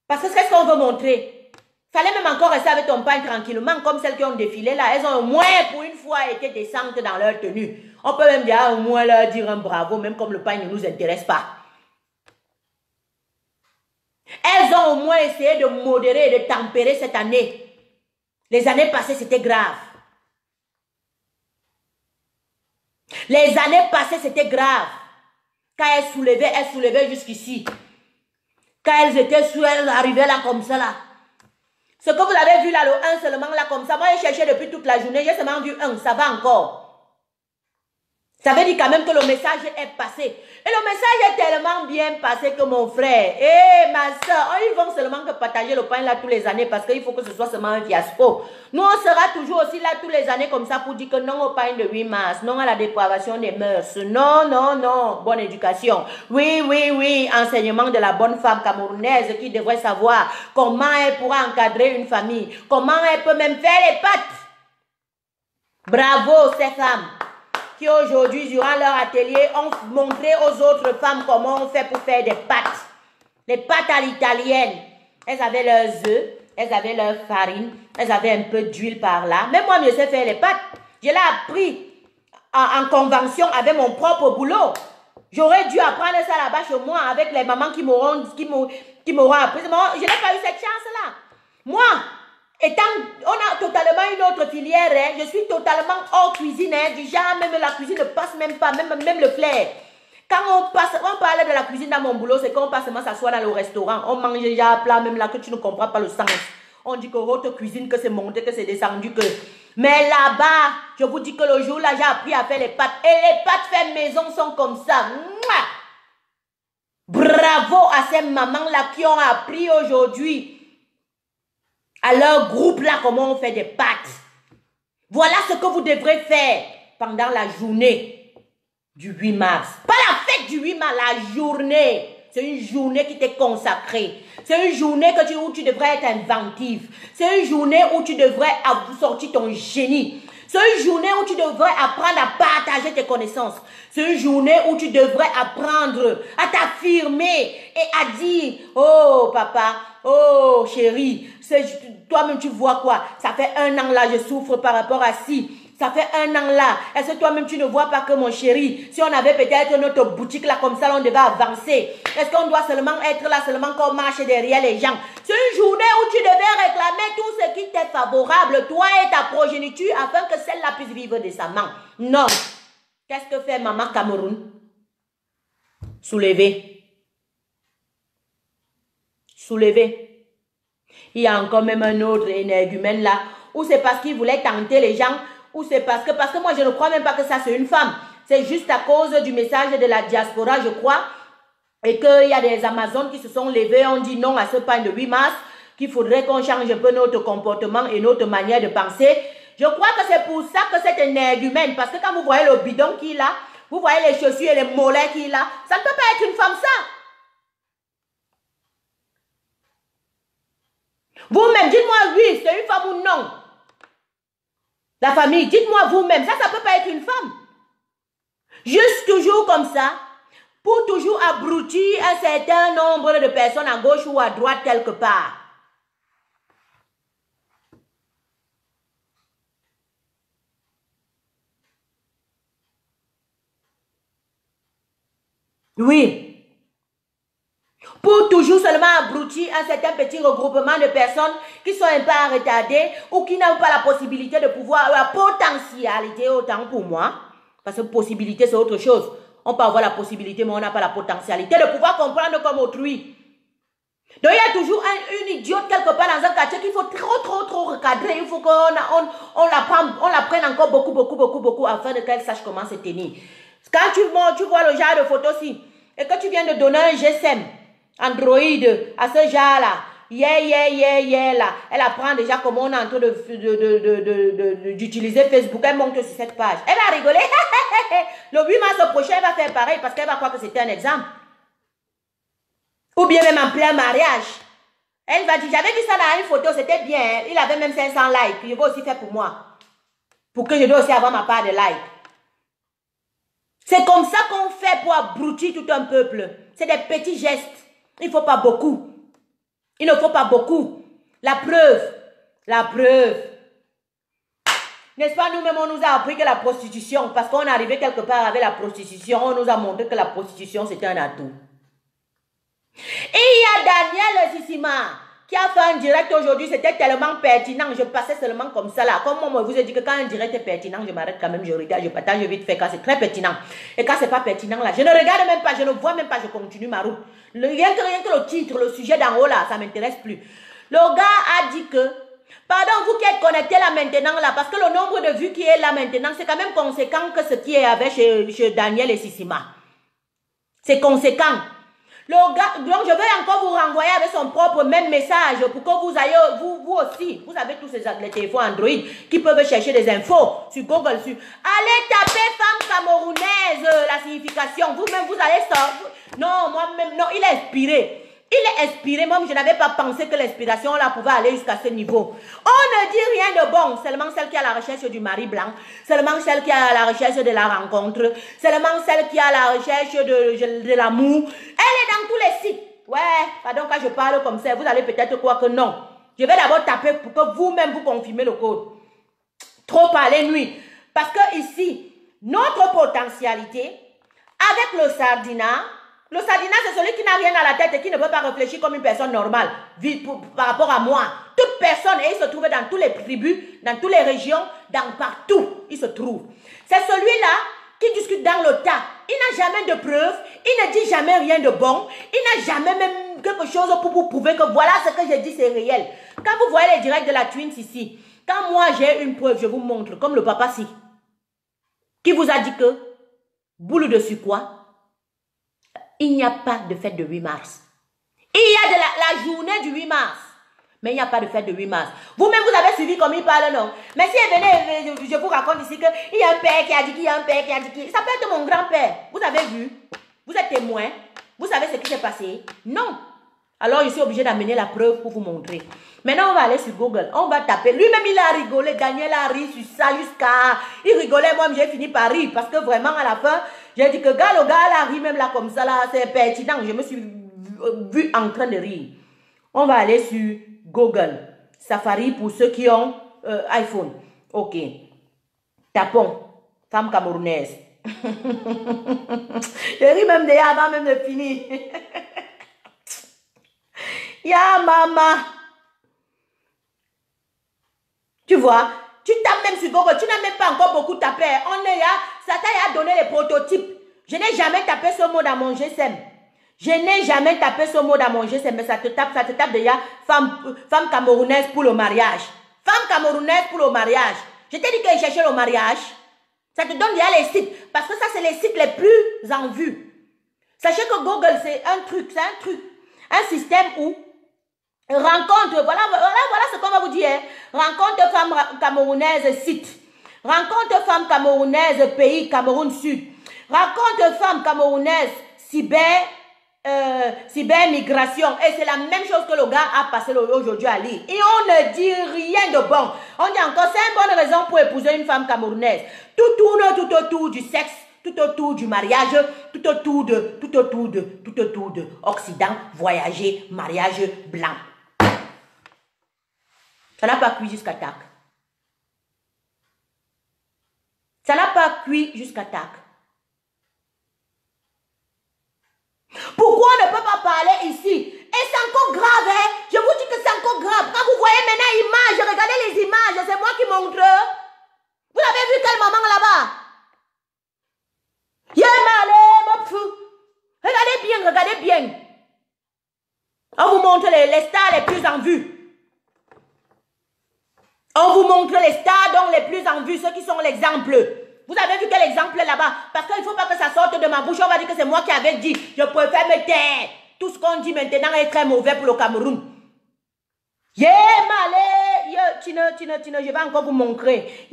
Parce que qu'est-ce qu'on veut montrer? Fallait même encore rester avec ton pain tranquillement, comme celles qui ont défilé là. Elles ont au moins, pour une fois, été décentes dans leur tenue. On peut même dire, au moins leur dire un bravo, même comme le pain ne nous intéresse pas. Elles ont au moins essayé de modérer et de tempérer cette année. Les années passées, c'était grave. Les années passées, c'était grave. Quand elles soulevaient jusqu'ici. Quand elles étaient sous, elles arrivaient là comme ça là. Ce que vous avez vu là, le 1 seulement là comme ça. Moi, j'ai cherché depuis toute la journée. J'ai seulement vu 1, ça va encore. Ça veut dire quand même que le message est passé. Et le message est tellement bien passé que mon frère, ma soeur, ils vont seulement que partager le pain là tous les années parce qu'il faut que ce soit seulement un fiasco. Nous, on sera toujours aussi là tous les années comme ça pour dire que non au pain de 8 mars, non à la dépravation des mœurs, non, non, non, bonne éducation. Oui, oui, oui, enseignement de la bonne femme camerounaise qui devrait savoir comment elle pourra encadrer une famille, comment elle peut même faire les pâtes. Bravo ces femmes qui aujourd'hui, durant leur atelier, ont montré aux autres femmes comment on fait pour faire des pâtes. Les pâtes à l'italienne. Elles avaient leurs œufs, elles avaient leur farine, elles avaient un peu d'huile par là. Même moi, je sais faire les pâtes. Je l'ai appris en convention avec mon propre boulot. J'aurais dû apprendre ça là-bas chez moi avec les mamans qui m'auront appris. Je n'ai pas eu cette chance-là. Moi, on a totalement une autre filière, hein. Je suis totalement hors cuisine, hein. Du genre, même la cuisine ne passe même pas, même le flair. Quand on parle de la cuisine dans mon boulot, c'est qu'on passe seulement s'asseoir dans le restaurant. On mange déjà un plat, même là, que tu ne comprends pas le sens. On dit que votre cuisine, que c'est monté, que c'est descendu, que... Mais là-bas, je vous dis que le jour là, j'ai appris à faire les pâtes. Et les pâtes faites maison sont comme ça. Mouah! Bravo à ces mamans-là qui ont appris aujourd'hui à leur groupe là comment on fait des pâtes. Voilà ce que vous devrez faire pendant la journée du 8 mars. Pas la fête du 8 mars, la journée. C'est une journée qui t'est consacrée. C'est une journée où tu devrais être inventive. C'est une journée où tu devrais sortir ton génie. C'est une journée où tu devrais apprendre à partager tes connaissances. C'est une journée où tu devrais apprendre à t'affirmer et à dire, oh papa, oh chérie, toi-même tu vois quoi? Ça fait 1 an là, je souffre par rapport à ci. Ça fait 1 an là. Est-ce que toi-même tu ne vois pas que mon chéri, si on avait peut-être notre boutique là comme ça, on devait avancer. Est-ce qu'on doit seulement être là, seulement qu'on marche derrière les gens? C'est une journée où tu devais réclamer tout ce qui t'est favorable, toi et ta progéniture, afin que celle-là puisse vivre de sa main. Non. Qu'est-ce que fait maman Cameroun? Soulever. Soulever. Il y a encore même un autre énergumène là, ou c'est parce qu'il voulait tenter les gens, ou c'est parce que moi je ne crois même pas que ça c'est une femme. C'est juste à cause du message de la diaspora, je crois, et qu'il y a des Amazones qui se sont levés, on dit non à ce pain de 8 mars, qu'il faudrait qu'on change un peu notre comportement et notre manière de penser. Je crois que c'est pour ça que c'est énergumène, parce que quand vous voyez le bidon qu'il a, vous voyez les chaussures et les mollets qu'il a, ça ne peut pas être une femme ça. Vous-même, dites-moi oui, c'est une femme ou non. La famille, dites-moi vous-même, ça ne peut pas être une femme. Juste toujours comme ça, pour toujours abrutir un certain nombre de personnes à gauche ou à droite quelque part. Oui. Pour toujours seulement abrutir un certain petit regroupement de personnes qui sont un peu retardées ou qui n'ont pas la possibilité de pouvoir, la potentialité autant pour moi, parce que possibilité c'est autre chose. On peut avoir la possibilité mais on n'a pas la potentialité de pouvoir comprendre comme autrui. Donc il y a toujours une idiote quelque part dans un quartier qu'il faut trop recadrer. Il faut qu'on la prenne encore beaucoup afin qu'elle sache comment se tenir. Quand tu vois le genre de photo-ci et que tu viens de donner un GSM Android à ce genre-là, là, elle apprend déjà comment on est en train d'utiliser Facebook, elle monte sur cette page. Elle va rigoler. Le 8 mars prochain, elle va faire pareil parce qu'elle va croire que c'était un exemple. Ou bien même en plein mariage. Elle va dire, j'avais vu ça dans une photo, c'était bien. Hein? Il avait même 500 likes. Je vais aussi faire pour moi. Pour que je dois aussi avoir ma part de likes. C'est comme ça qu'on fait pour abrutir tout un peuple. C'est des petits gestes. Il ne faut pas beaucoup. Il ne faut pas beaucoup. La preuve. N'est-ce pas, nous-mêmes, on nous a appris que la prostitution, parce qu'on est arrivé quelque part avec la prostitution, on nous a montré que la prostitution, c'était un atout. Et il y a Daniel Sissima, qui a fait un direct aujourd'hui, c'était tellement pertinent, je passais seulement comme ça là. Comme moi, je vous ai dit que quand un direct est pertinent, je m'arrête quand même, je regarde, je partage vite fait quand c'est très pertinent. Et quand c'est pas pertinent là, je ne regarde même pas, je ne vois même pas, je continue ma route. Rien que le titre, le sujet d'en haut là, ça m'intéresse plus. Le gars a dit que, pardon, vous qui êtes connectés là maintenant là, parce que le nombre de vues qui est là maintenant, c'est quand même conséquent que ce qui est avec chez Daniel et Sissima. C'est conséquent. Le gars, donc je vais encore vous renvoyer avec son propre même message pour que vous ayez, vous aussi, vous avez tous les téléphones Android qui peuvent chercher des infos sur Google. Allez taper femme camerounaise, la signification. Vous-même, vous allez sortir. Non, moi-même, non, il est inspiré. Il est inspiré, moi je n'avais pas pensé que l'inspiration là pouvait aller jusqu'à ce niveau. On ne dit rien de bon, seulement celle qui est à la recherche du mari blanc, seulement celle qui est à la recherche de la rencontre, seulement celle qui est à la recherche de l'amour. Elle est dans tous les sites. Ouais, pardon, quand je parle comme ça, vous allez peut-être croire que non. Je vais d'abord taper pour que vous-même vous confirmez le code. Trop parler nuit. Parce que ici, notre potentialité, avec le sardinat, le sardinat, c'est celui qui n'a rien à la tête et qui ne peut pas réfléchir comme une personne normale par rapport à moi. Toute personne, et il se trouve dans toutes les tribus, dans toutes les régions, partout, il se trouve. C'est celui-là qui discute dans le tas. Il n'a jamais de preuves, il ne dit jamais rien de bon, il n'a jamais même quelque chose pour vous prouver que voilà ce que j'ai dit, c'est réel. Quand vous voyez les directs de la Twins ici, quand moi j'ai une preuve, je vous montre, comme le papa si, qui vous a dit que, boule dessus quoi? Il n'y a pas de fête de 8 mars. Il y a de la journée du 8 mars. Mais il n'y a pas de fête de 8 mars. Vous-même, vous avez suivi comme il parle, non? Mais si venez, je vous raconte ici qu'il y a un père qui a dit qu'il y a un père qui a dit qu'il... Ça peut être mon grand-père. Vous avez vu? Vous êtes témoin? Vous savez ce qui s'est passé? Non. Alors, je suis obligée d'amener la preuve pour vous montrer. Maintenant, on va aller sur Google. On va taper. Lui-même, il a rigolé. Daniel a ri sur ça jusqu'à... Il rigolait. Moi, j'ai fini par rire. Parce que vraiment, à la fin, j'ai dit que le gars a ri même là comme ça. Là, c'est pertinent. Je me suis vu en train de rire. On va aller sur Google. Safari pour ceux qui ont iPhone. OK. Tapons. Femme camerounaise. Je ris même déjà avant même de finir. Ya maman. Tu vois, tu tapes même sur Google, tu n'as même pas encore beaucoup tapé. Satan a donné les prototypes. Je n'ai jamais tapé ce mot dans mon GSM. Je n'ai jamais tapé ce mot dans mon GSM, mais ça te tape déjà femme camerounaise pour le mariage. Femme camerounaise pour le mariage. Je t'ai dit qu'elle cherchait le mariage. Ça te donne déjà les sites. Parce que ça, c'est les sites les plus en vue. Sachez que Google, c'est un truc. Un système où rencontre, voilà ce qu'on va vous dire. Rencontre femme camerounaise site. Rencontre femme camerounaise pays Cameroun Sud. Rencontre femme camerounaise cyber-migration. Et c'est la même chose que le gars a passé aujourd'hui à lire. Et on ne dit rien de bon. On dit encore, c'est une bonne raison pour épouser une femme camerounaise. Tout tourne tout autour du sexe, tout autour du mariage, tout autour de Occident, voyager, mariage blanc. Ça n'a pas cuit jusqu'à tac. Ça n'a pas cuit jusqu'à tac. Pourquoi on ne peut pas parler ici? Et c'est encore grave, hein? Je vous dis que c'est encore grave. Quand vous voyez maintenant images, regardez les images, c'est moi qui montre. Vous avez vu quelle maman là-bas? Regardez bien. On vous montre les stars les plus en vue. On vous montre les stars donc les plus en vue, ceux qui sont l'exemple. Vous avez vu quel exemple là-bas? Parce qu'il ne faut pas que ça sorte de ma bouche. On va dire que c'est moi qui avais dit. Je préfère me taire. Tout ce qu'on dit maintenant est très mauvais pour le Cameroun. Tino, je vais encore vous montrer.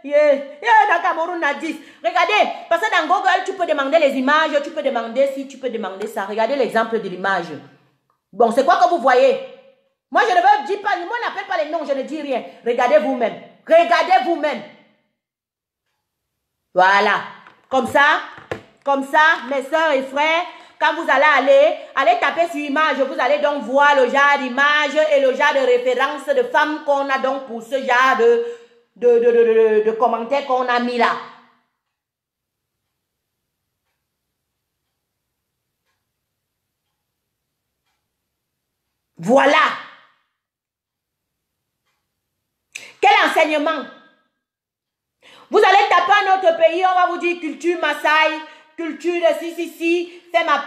Dans Cameroun, on a 10. Regardez, parce que dans Google, tu peux demander les images, tu peux demander ci, tu peux demander ça. Regardez l'exemple de l'image. Bon, c'est quoi que vous voyez? Moi, je ne veux dire pas, moi, n'appelle pas les noms, je ne dis rien. Regardez vous-même. Regardez vous-même. Voilà. Comme ça, mes soeurs et frères, quand vous allez taper sur image, vous allez donc voir le genre d'image et le genre de référence de femmes qu'on a donc pour ce genre de commentaires qu'on a mis là. Voilà. Quel enseignement? Vous allez taper à notre pays, on va vous dire culture Maasai, culture de si, fais ma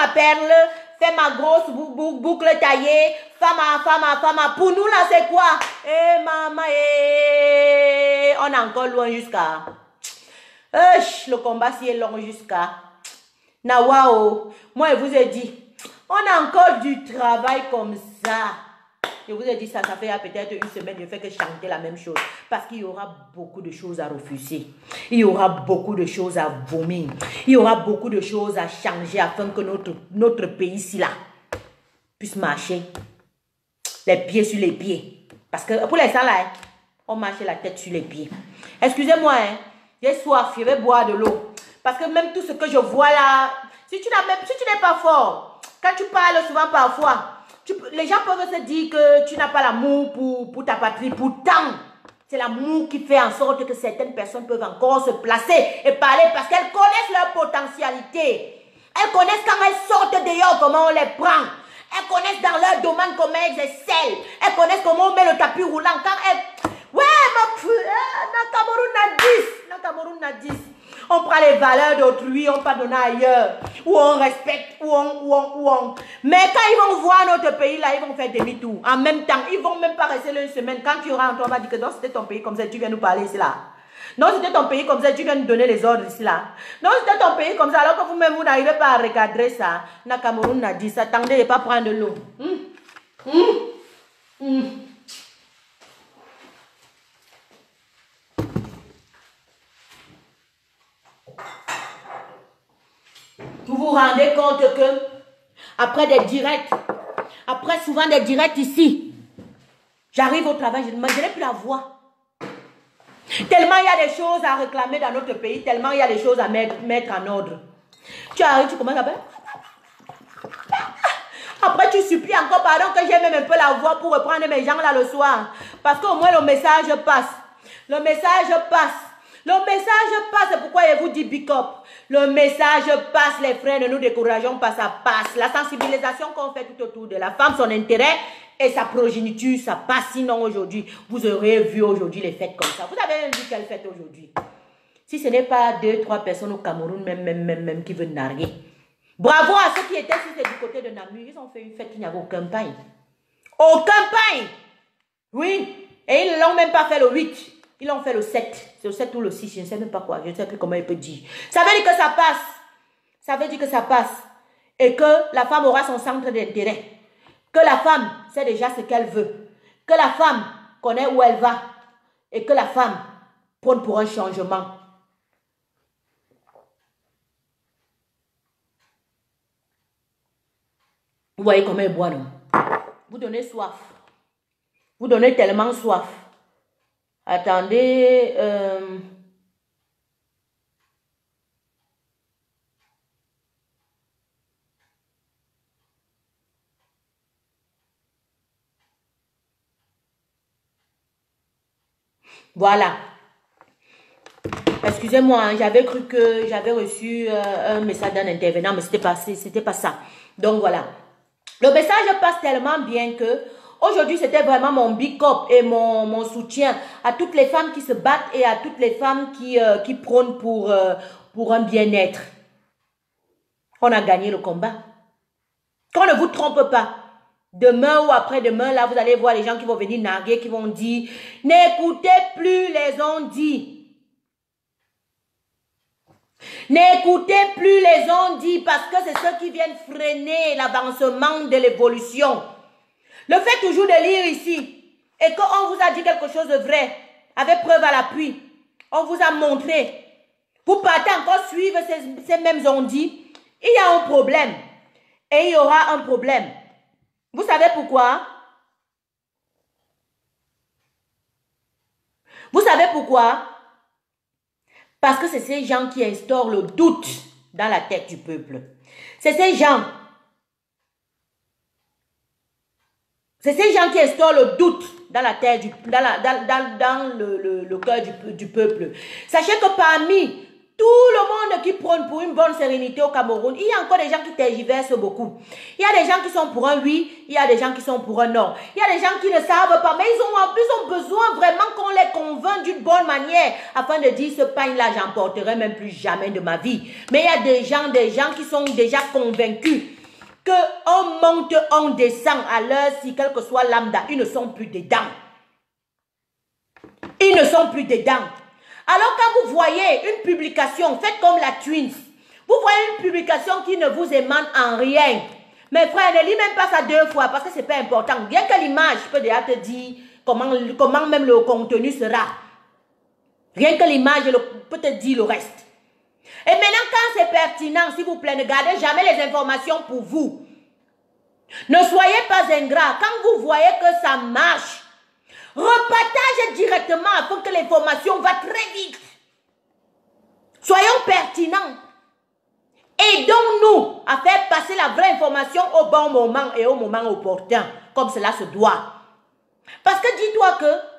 perle, fais ma grosse boucle taillée, femme. Pour nous là, c'est quoi? Eh maman, on est encore loin jusqu'à... le combat si est long jusqu'à... Nawao, moi je vous ai dit, on a encore du travail comme ça. Je vous ai dit ça, ça fait peut-être une semaine, je fais que chanter la même chose. Parce qu'il y aura beaucoup de choses à refuser. Il y aura beaucoup de choses à vomir. Il y aura beaucoup de choses à changer afin que notre pays ici là puisse marcher. Les pieds sur les pieds. Parce que pour l'instant là, on marche la tête sur les pieds. Excusez-moi, j'ai soif, je vais boire de l'eau. Parce que même tout ce que je vois là, si tu n'es pas fort, quand tu parles souvent parfois, les gens peuvent se dire que tu n'as pas l'amour pour ta patrie. Pourtant, c'est l'amour qui fait en sorte que certaines personnes peuvent encore se placer et parler parce qu'elles connaissent leur potentialité. Elles connaissent quand elles sortent dehors comment on les prend. Elles connaissent dans leur domaine comment elles excellent. Elles connaissent comment on met le tapis roulant. Quand elles... Ouais, dans Cameroun, on a 10. On prend les valeurs d'autrui, on pas donner ailleurs. Où on respecte, où on. Mais quand ils vont voir notre pays là, ils vont faire demi-tour. En même temps, ils vont même pas rester là une semaine. Quand tu rentres, on va dire que non, c'était ton pays comme ça, tu viens nous parler ici là. Non, c'était ton pays comme ça, tu viens nous donner les ordres ici là. Non, c'était ton pays comme ça, alors que vous-même, vous n'arrivez pas à recadrer ça. Na Cameroun n'a dit ça, attendez, et pas prendre de l'eau. Vous vous rendez compte que après des directs, après souvent des directs ici, j'arrive au travail, je n'ai plus la voix. Tellement il y a des choses à réclamer dans notre pays, tellement il y a des choses à mettre en ordre. Tu arrives, tu commences à faire... Après tu supplies encore pardon que j'ai même un peu la voix pour reprendre mes gens là le soir. Parce qu'au moins le message passe. Le message passe. Le message passe, c'est pourquoi je vous dis big up. Le message passe, les frères, ne nous décourageons pas, ça passe. La sensibilisation qu'on fait tout autour de la femme, son intérêt et sa progéniture, ça passe. Sinon aujourd'hui, vous aurez vu aujourd'hui les fêtes comme ça. Vous avez même vu quelle fête aujourd'hui? Si ce n'est pas 2-3 personnes au Cameroun, même qui veulent narguer. Bravo à ceux qui étaient du côté de Namur. Ils ont fait une fête qui n'avait aucun pain. Aucun pain! Oui. Et ils ne l'ont même pas fait le 8. Ils l'ont fait le 7. C'est le 7 ou le 6. Je ne sais même pas quoi. Je ne sais plus comment il peut dire. Ça veut dire que ça passe. Ça veut dire que ça passe. Et que la femme aura son centre d'intérêt. Que la femme sait déjà ce qu'elle veut. Que la femme connaît où elle va. Et que la femme prône pour un changement. Vous voyez comment elle boit, non? Vous donnez soif. Vous donnez tellement soif. Attendez. Voilà. Excusez-moi, hein, j'avais cru que j'avais reçu un message d'un intervenant, mais c'était pas ça. Donc voilà. Le message passe tellement bien que aujourd'hui, c'était vraiment mon big up et mon soutien à toutes les femmes qui se battent et à toutes les femmes qui prônent pour un bien-être. On a gagné le combat. Qu'on ne vous trompe pas. Demain ou après-demain, là, vous allez voir les gens qui vont venir narguer, qui vont dire, n'écoutez plus les on-dit. N'écoutez plus les on-dit parce que c'est ceux qui viennent freiner l'avancement de l'évolution. Le fait toujours de lire ici et qu'on vous a dit quelque chose de vrai, avec preuve à l'appui, on vous a montré, vous partez encore suivre ces mêmes on-dit, il y a un problème et il y aura un problème. Vous savez pourquoi? Vous savez pourquoi? Parce que c'est ces gens qui instaurent le doute dans la tête du peuple. C'est ces gens. C'est ces gens qui instaurent le doute dans la tête, dans le cœur du peuple. Sachez que parmi Tout le monde qui prône pour une bonne sérénité au Cameroun, il y a encore des gens qui tergiversent beaucoup. Il y a des gens qui sont pour un oui, il y a des gens qui sont pour un non. Il y a des gens qui ne savent pas, mais ils ont besoin vraiment qu'on les convainque d'une bonne manière afin de dire ce pain-là, j'en porterai même plus jamais de ma vie. Mais il y a des gens qui sont déjà convaincus qu'on monte, on descend à l'heure, si quelle que soit lambda, ils ne sont plus dedans. Ils ne sont plus dedans. Alors quand vous voyez une publication, faites comme la Twins. Vous voyez une publication qui ne vous émane en rien. Mes frères, ne lis même pas ça 2 fois parce que ce n'est pas important. Bien que l'image peut déjà te dire comment même le contenu sera. Rien que l'image peut te dire le reste. Et maintenant, quand c'est pertinent, s'il vous plaît, ne gardez jamais les informations pour vous. Ne soyez pas ingrat. Quand vous voyez que ça marche, repartagez directement afin que l'information va très vite. Soyons pertinents. Aidons-nous à faire passer la vraie information au bon moment et au moment opportun, comme cela se doit. Parce que dis-toi que...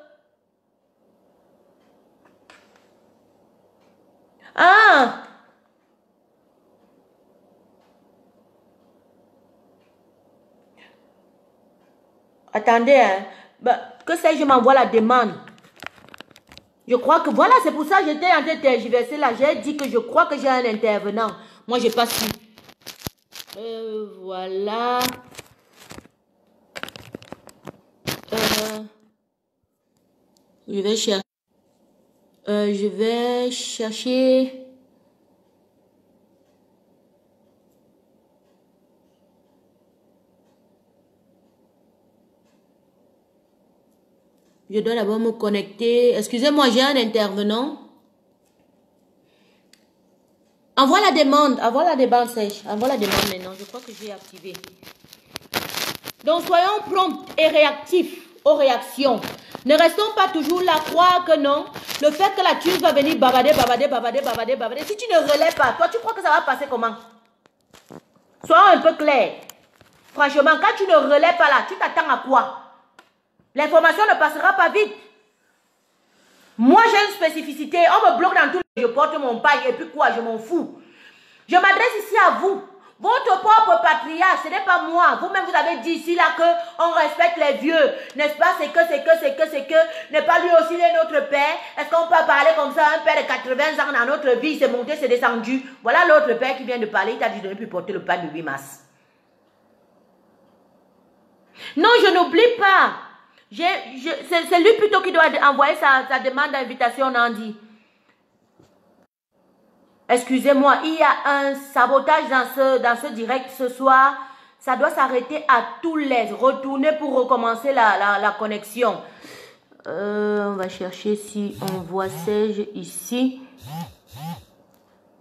Attendez, hein. Que sais-je, je m'envoie la demande. Je crois que voilà, c'est pour ça que j'étais en train de tergiverser là. J'ai dit que je crois que j'ai un intervenant. Moi, je n'ai pas su. Voilà. Je vais chercher. Je vais chercher. Je dois d'abord me connecter. Excusez-moi, j'ai un intervenant. Envoie la demande. Envoie la demande sèche. Envoie la demande maintenant. Je crois que j'ai activé. Donc, soyons prompts et réactifs aux réactions. Ne restons pas toujours là, croire que non. Le fait que la tuile va venir babader. Si tu ne relèves pas, toi, tu crois que ça va passer comment? Soyons un peu clairs. Franchement, quand tu ne relèves pas là, tu t'attends à quoi? L'information ne passera pas vite. Moi, j'ai une spécificité. On me bloque dans tout. Je porte mon paille et puis quoi, je m'en fous. Je m'adresse ici à vous. Votre propre patriarche, ce n'est pas moi. Vous-même, vous avez dit ici là qu'on respecte les vieux. N'est-ce pas? C'est que. N'est pas lui aussi notre père? Est-ce qu'on peut parler comme ça? Un père de 80 ans dans notre vie, c'est monté, c'est descendu. Voilà l'autre père qui vient de parler. Il t'a dit de ne plus porter le pain du 8 mars. Non, je n'oublie pas. C'est lui plutôt qui doit envoyer sa demande d'invitation, Nandi. Excusez-moi, il y a un sabotage dans ce direct ce soir. Ça doit s'arrêter à tous les. Retourner pour recommencer la connexion. On va chercher si on voit Serge ici.